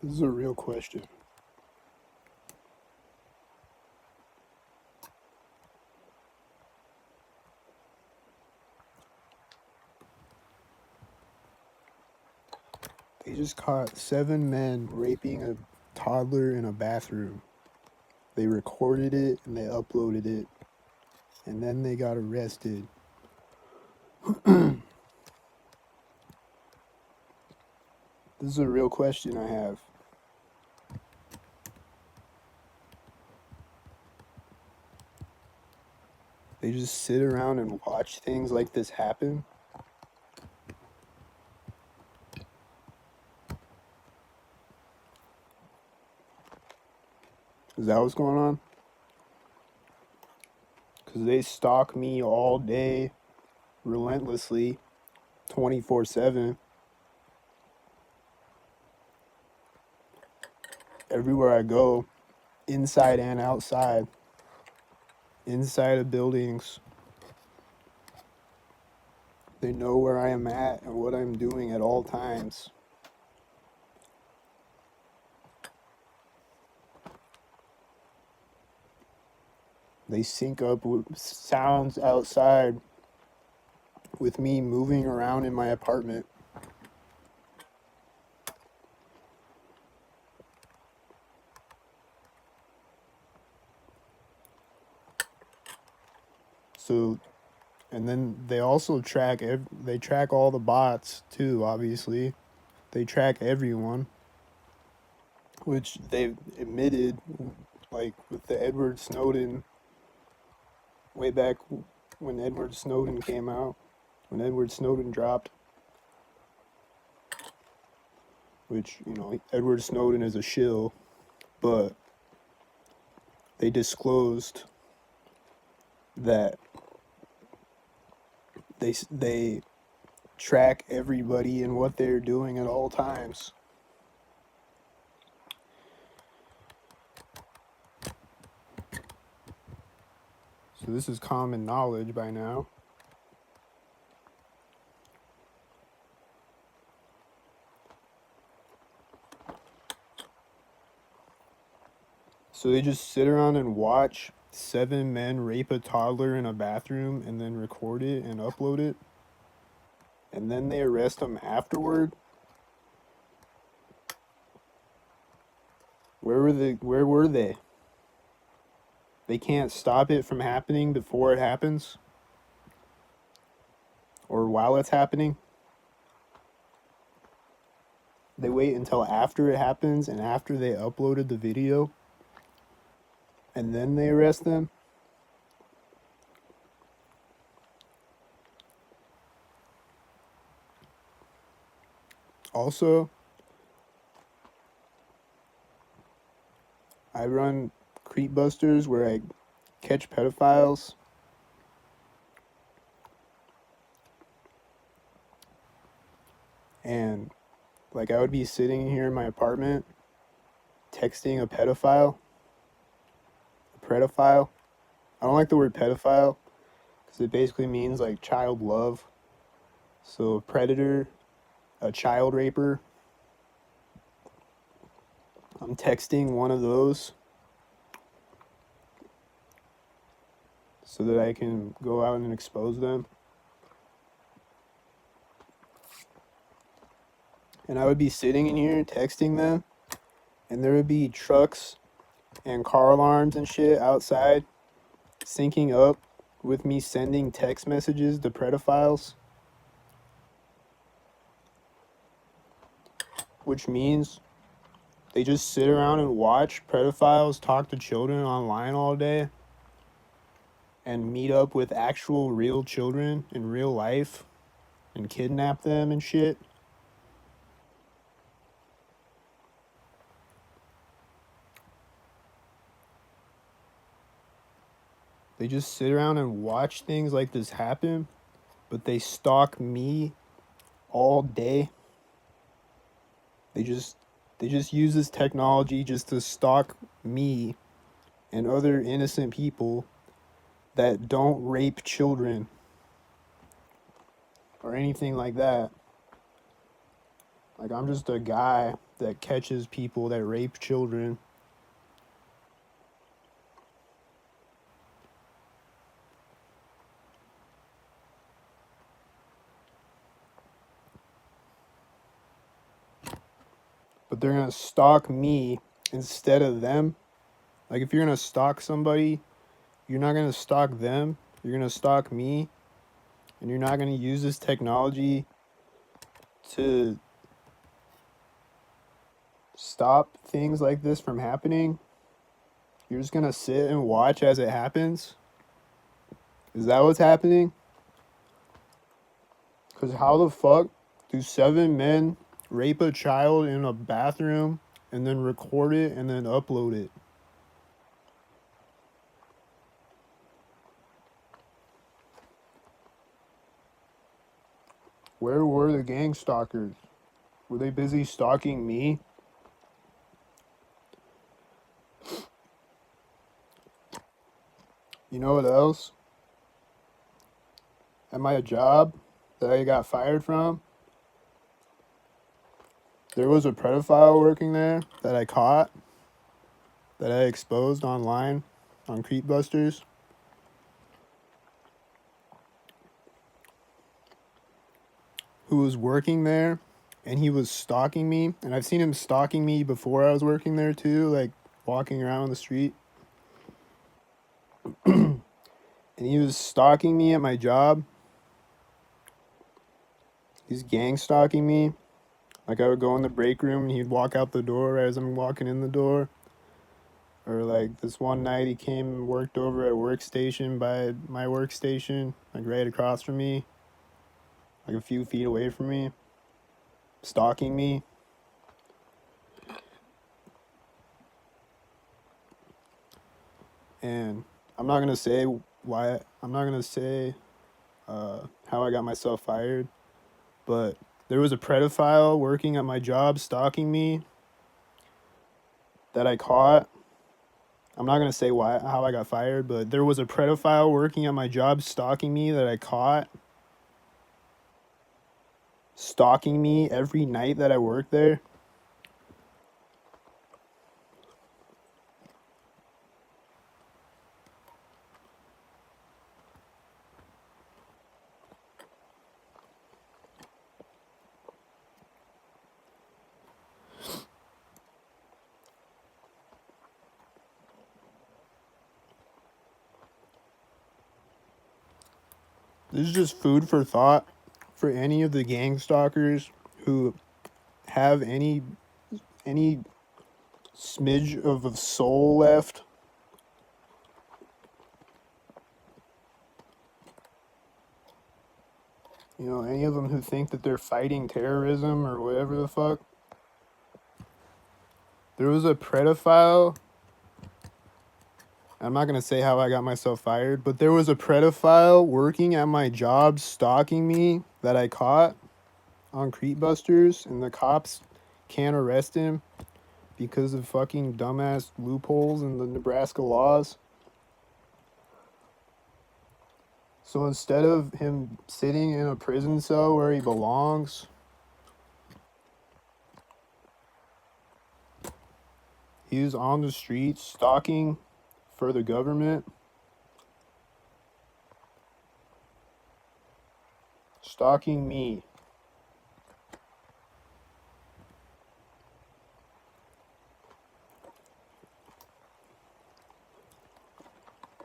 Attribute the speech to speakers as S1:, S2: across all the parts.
S1: This is a real question. They just caught 7 men raping a toddler in a bathroom. They recorded it and they uploaded it, and then they got arrested. This is a real question I have. They just sit around and watch things like this happen. Is that what's going on? Because they stalk me all day, relentlessly, 24/7. Everywhere I go, inside and outside, inside of buildings. They know where I am at and what I'm doing at all times. They sync up with sounds outside with me moving around in my apartment. So, and then they also track they track all the bots too, obviously. They track everyone, which they've admitted, like with the Edward Snowden, way back when Edward Snowden came out, when Edward Snowden dropped, which, you know, Edward Snowden is a shill, but they disclosed that they track everybody and what they're doing at all times. So this is common knowledge by now. So they just sit around and watch 7 men rape a toddler in a bathroom and then record it and upload it. And then they arrest them afterward. Where were they? They can't stop it from happening before it happens? Or while it's happening? They wait until after it happens and after they uploaded the video, and then they arrest them? Also, I run creep busters where I catch pedophiles. And like I would be sitting here in my apartment texting a pedophile. A predophile. I don't like the word pedophile because it basically means like child love. So a predator, a child raper. I'm texting one of those so that I can go out and expose them. And I would be sitting in here texting them, and there would be trucks and car alarms and shit outside syncing up with me sending text messages to pedophiles. Which means they just sit around and watch pedophiles talk to children online all day and meet up with actual real children in real life and kidnap them and shit. They just sit around and watch things like this happen, but they stalk me all day. They just use this technology just to stalk me and other innocent people that don't rape children or anything like that. Like, I'm just a guy that catches people that rape children. But they're gonna stalk me instead of them. Like, if you're gonna stalk somebody, you're not gonna stalk them, you're gonna stalk me, and you're not gonna use this technology to stop things like this from happening. You're just gonna sit and watch as it happens. Is that what's happening? Because how the fuck do 7 men rape a child in a bathroom and then record it and then upload it? Where were the gangstalkers? Were they busy stalking me? You know what else? At my job that I got fired from, there was a pedophile working there that I caught, that I exposed online on Creepbusters, who was working there, and he was stalking me. And I've seen him stalking me before I was working there too, like walking around on the street. And he was stalking me at my job. He's gang stalking me. Like, I would go in the break room and he'd walk out the door as I'm walking in the door. Or like this one night he came and worked over at a workstation by my workstation, like right across from me, like a few feet away from me, stalking me. And I'm not gonna say why. I'm not gonna say how I got myself fired, but there was a pedophile working at my job stalking me that I caught. I'm not gonna say how I got fired, but there was a pedophile working at my job stalking me that I caught, stalking me every night that I worked there. This is just food for thought for any of the gang stalkers who have any smidge of a soul left. You know, any of them who think that they're fighting terrorism or whatever the fuck. There was a pedophile. I'm not going to say how I got myself fired, but there was a pedophile working at my job stalking me that I caught on Creepbusters, and the cops can't arrest him because of fucking dumbass loopholes in the Nebraska laws. So instead of him sitting in a prison cell where he belongs, he's on the streets stalking for the government, stalking me.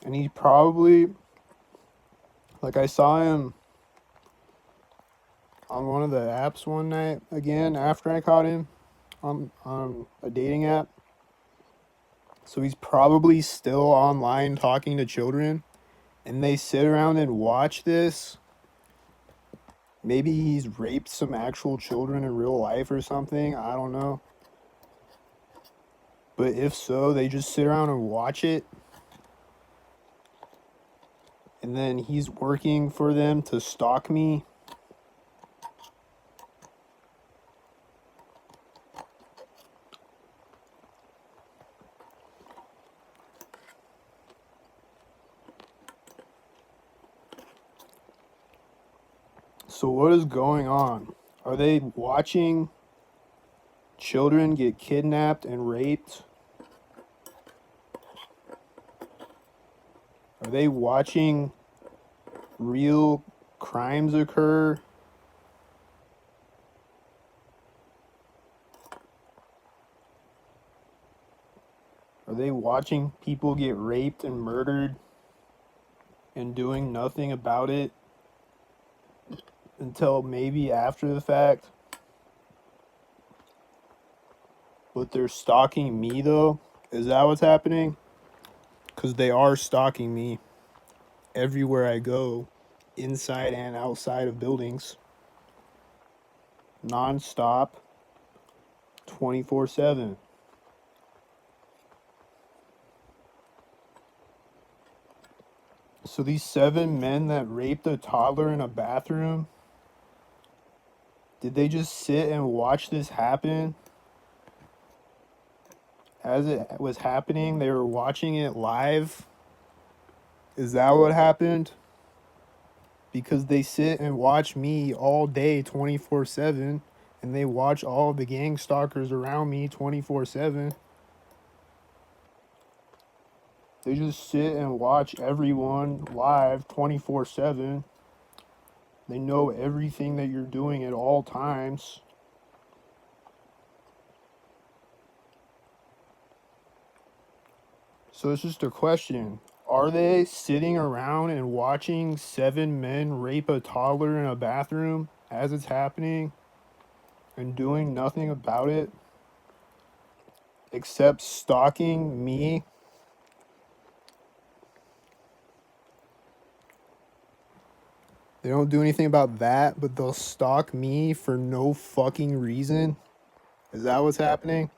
S1: And he probably, like, I saw him on one of the apps one night again after I caught him on a dating app. So he's probably still online talking to children, and they sit around and watch this. Maybe he's raped some actual children in real life or something. I don't know. But if so, they just sit around and watch it. And then he's working for them to stalk me. So what is going on? Are they watching Children get kidnapped and raped. Are they watching real crimes occur? Are they watching people get raped and murdered and doing nothing about it until maybe after the fact? But they're stalking me though? Is that what's happening? Because they are stalking me everywhere I go, inside and outside of buildings, non-stop, 24/7. So these 7 men that raped a toddler in a bathroom, did they just sit and watch this happen? As it was happening, they were watching it live? Is that what happened? Because they sit and watch me all day 24/7, and they watch all the gang stalkers around me 24/7. They just sit and watch everyone live 24/7. They know everything that you're doing at all times. So it's just a question. Are they sitting around and watching 7 men rape a toddler in a bathroom as it's happening and doing nothing about it except stalking me? They don't do anything about that, but they'll stalk me for no fucking reason? Is that what's happening?